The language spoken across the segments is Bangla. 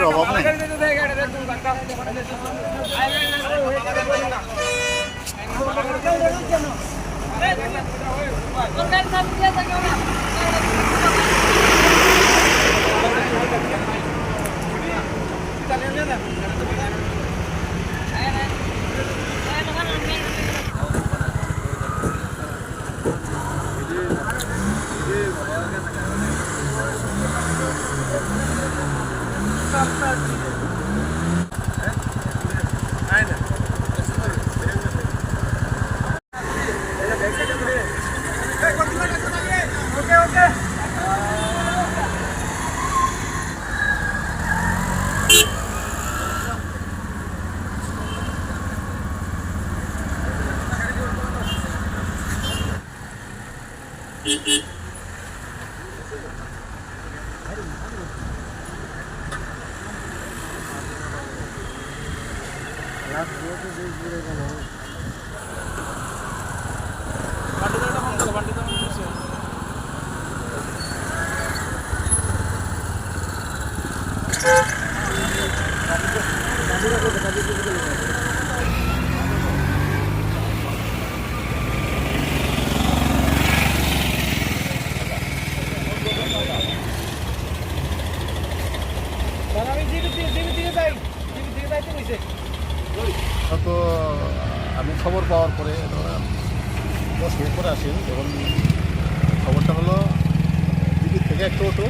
অভাব নেই। তো আমি খবর পাওয়ার পরে 10 মিনিট পরে আসি। যখন খবরটা হলো দিল্লির থেকে একটা auto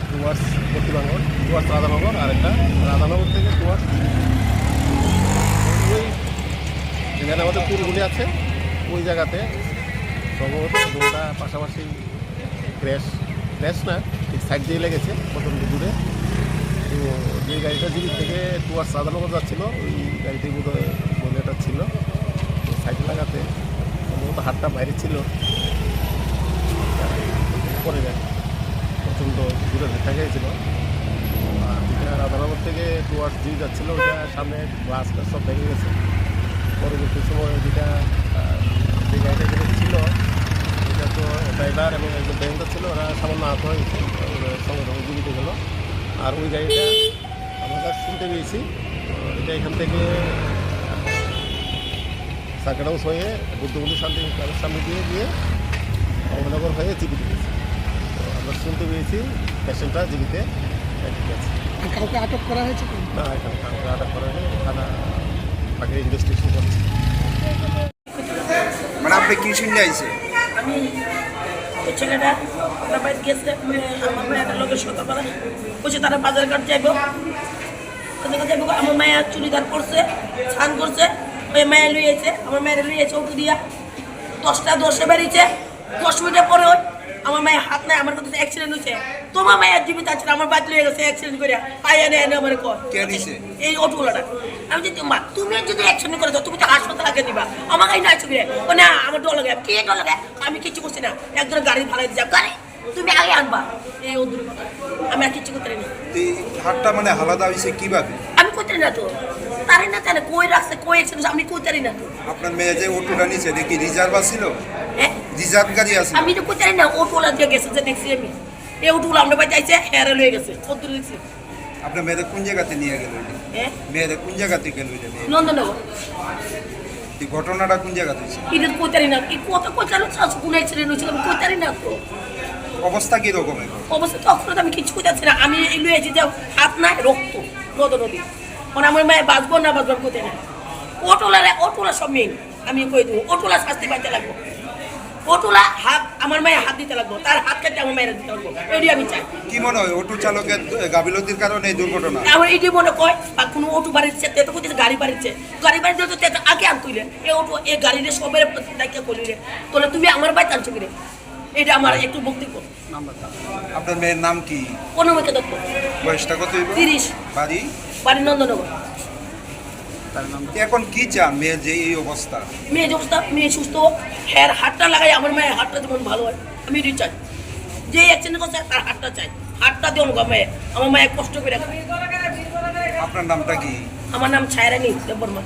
towards Paschimbanga, towards Radhanagar, আর একটা রাধানগর থেকে টুয়ার্স ওই যেখানে আমাদের পুরগুলি আছে ওই জায়গাতে সম্ভবত দুটা পাশাপাশি ক্র্যাশ না, ঠিক সাইড দিয়ে লেগেছে প্রথম দূরে। তো যে গাড়িটা দিল্লি থেকে টুয়ার্স রাধানগর যাচ্ছিলো ওই গাড়িটি বোধহয় মহিলাটা ছিল, সাইডে লাগাতে সম্ভবত হাতটা বাইরে ছিল, পরে যায় প্রচণ্ড দূরে দেখা গিয়েছিল। আর যেটা রাধানগর থেকে টুয়ার্স দিয়ে যাচ্ছিলো ওইটা সামনে গ্লাসটা সব ভেঙে গেছে। পরবর্তী সময় যেটা যে গাড়িটা যেটা ছিল এটা তো ড্রাইভার এবং একজন ড্রাইভার ছিল, ওরা সামান্য আহত হয়েছে, সঙ্গে সঙ্গে জীবিত গেল। আর ওই গাড়িটা আমরা শুনতে পেয়েছি এটা এখান থেকে সার্কিট হাউস হয়ে বুদ্ধবন্ধু শান্তি ক্লাবের সামনে দিয়ে গিয়ে অমরনগর হয়ে জীবিত গেছে। তো আমরা শুনতে পেয়েছি পেশেন্টটা জীবিতে গেছে। কাউকে আটক করা হয়েছে? না, এখানে কাউকে আটক করা হয়নি, থানা বাকি ইনভেস্টিগেশন করছে। মানে আপনি কি শুনলে আইছে? আমি ওই ছেলেটা আপনার বাড়িতে গেছে, আমার মায়ের লোকের সকালবেলা বসে তারা বাজার ঘাট যাইব, আমার মায়ের চুড়িদার পরছে, স্নান করছে, ওই মায়ের লইয়েছে, আমার মায়ের লইয়েছে ওটু দিয়া 10টা 10-এ বেরিয়েছে। 10 মিনিটের পরে ওই আমার মায়ের হাত নাই, আমার কাছে অ্যাক্সিডেন্ট হয়েছে। তোমার মায়ের জীবিত আছে, আমার বাদ লয়ে গেছে অ্যাক্সিডেন্ট করে, পায়ে এনে এনে আমার কর এই অটোগুলোটা। আমি যদি মা তুমি যদি অ্যাক্সিডেন্ট করে দাও তুমি তো হাসপাতাল আগে দিবা, আমাকে এই না চুকে ও না আমার ডর লাগে, কে ডর লাগে? আমি কিছু করছি না, একজনের গাড়ি ভাড়াই দিয়ে গাড়ি তুমি আগে আনবা, এই ওদের আমি আর কিছু করতে না। হাতটা মানে আলাদা হয়েছে কিভাবে? আমি করতে না তো তারি না জানে কই রাখছে কই অ্যাক্সিডেন্ট আমি কই তারি না তো। আপনার মেয়ে যে অটোটা নিচে দেখি রিজার্ভ ছিল? হ্যাঁ রিজার্ভ গাড়ি আছে? আমি তো কই তারি না, অটোলা দিয়ে গেছে যে দেখছি আমি, এই অটোলা আমরা বাড়ি যাইছে হেরে লয়ে গেছে কত দেখছি। আপনার মেয়েদের কোন জায়গাতে নিয়ে গেল? হ্যাঁ মেয়েদের কোন জায়গাতে গেল? নন্দনগর। এই ঘটনাটা কোন জায়গাতে হয়েছে? এটা কই তারি না, কি কত কই চালু চাষ কোন অ্যাক্সিডেন্ট হয়েছিল আমি কই তারি না তো। অবস্থা কি রকমের? অবস্থা তখন আমি কিছু করতেছি না, আমি এই লুয়েছি যে হাত নাই রক্ত নদ নদী, মানে আমার মায়ের বাঁচবো না বাঁচবো কোথায় না। অটোলা সব মেন আমি কই দেবো, অটোলা শাস্তি পাইতে লাগবো, অটোলা হাত আমার মায়ের হাত দিতে লাগবো, তার হাত কাটতে আমার মায়ের দিতে লাগবো, এটি আমি চাই। কি মনে হয় অটো চালকের গাফিলতির কারণে এই দুর্ঘটনা? আমার এটি মনে কয় বা কোনো অটো বাড়িচ্ছে তো কোথায় গাড়ি বাড়িচ্ছে, গাড়ি বাড়িতে তো আগে আনতুইলে এই অটো এই গাড়িতে সবের দায়িত্ব করলি তোলে তুমি আমার বাড়িতে আনছো কিনে, এটা আমার একটু বক্তব্য। আপনার মেয়ের নাম কি? অনুমতি দত্ত। বয়সটা কত? 30। বাড়ি নন্দনগর। এখন কি চান মেয়ের যে এই অবস্থা? মেয়ে অবস্থা, মেয়ে সুস্থ, হ্যাঁ হাতটা লাগাই, আমার মায়ের হাতটা যেমন ভালো হয় আমি এটি চাই, যে অ্যাক্সিডেন্ট করছে তার হাতটা চাই, হাতটা দিয়ে অনুভব মায়ের, আমার মায়ের কষ্ট করে। আপনার নামটা কি? আমার নাম ছায়রানী দেববর্মা।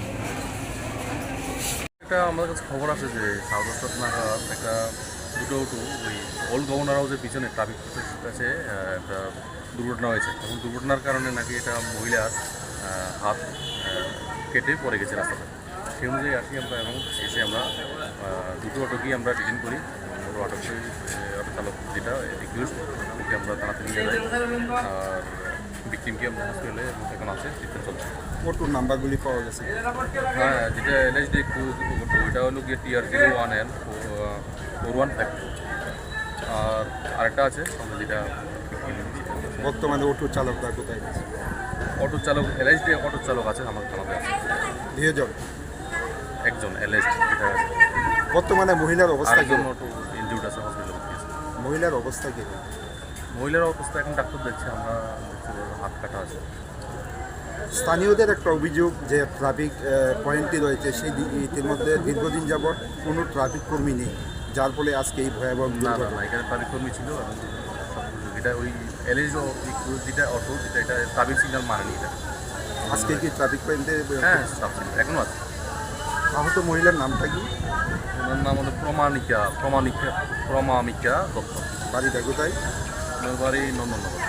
একটা আমাদের কাছে খবর আছে যে সাউথ ওয়েস্ট নাগাদ একটা দুটো অটো ওই ওল্ড গভর্নর হাউসের পিছনে ট্রাফিক পুলিশের কাছে একটা দুর্ঘটনা হয়েছে এবং দুর্ঘটনার কারণে নাকি এটা মহিলার হাত কেটে পড়ে গেছে রাস্তাতে। সেই অনুযায়ী আসি আমরা এবং এসে আমরা দুটো অটোকেই আমরা ডিটেইন করি। অটো চালক যেটা একিউজ ওকে আমরা তাড়াতাড়ি নিয়ে যাই আর ভিকটিমকে আমরা হসপিটালে এখন আছে ট্রিটমেন্ট চলছে। অটোর নাম্বারগুলি পাওয়া গেছে। হ্যাঁ, যেটা এলএসডি ওইটা হলো গিয়ে TR01N 4152 আর আরেকটা আছে আমাদের যেটা বর্তমানে অটো চালকরা কোথায় গেছে? অটো চালক এলএসডি অটো চালক আছে আমার থানাতে আছে দিয়ে যাও। একজন এলএসডি যেটা আছে বর্তমানে মহিলার অবস্থা কি? আরেকজন অটো ইনজুর্ড আছে হসপিটালে ভর্তি আছে। মহিলার অবস্থা কি? মহিলার অবস্থা এখন ডাক্তার দেখছে, আমরা দেখছি ওর হাত কাটা আছে। স্থানীয়দের একটা অভিযোগ যে ট্রাফিক পয়েন্টটি রয়েছে সেই ইতিমধ্যে দীর্ঘদিন যাবৎ কোনো ট্রাফিক কর্মী নেই, যার ফলে আজকে এই ভয়াবহ না দুর্ঘটনা। এখানে ট্রাফিক কর্মী ছিল এবং যেটা ওই এলএসডি যেটা অটো যেটা এটা ট্রাফিক সিগন্যাল মানেনি এটা। আজকে কি ট্রাফিক পয়েন্টে হ্যাঁ, স্টাফ ছিল এখনও আছে। আহত মহিলার নামটা কি? ওনার নাম হলো প্রমামিকা দত্ত। বাড়িটা কোথায়? বাড়ি নন্দননগর।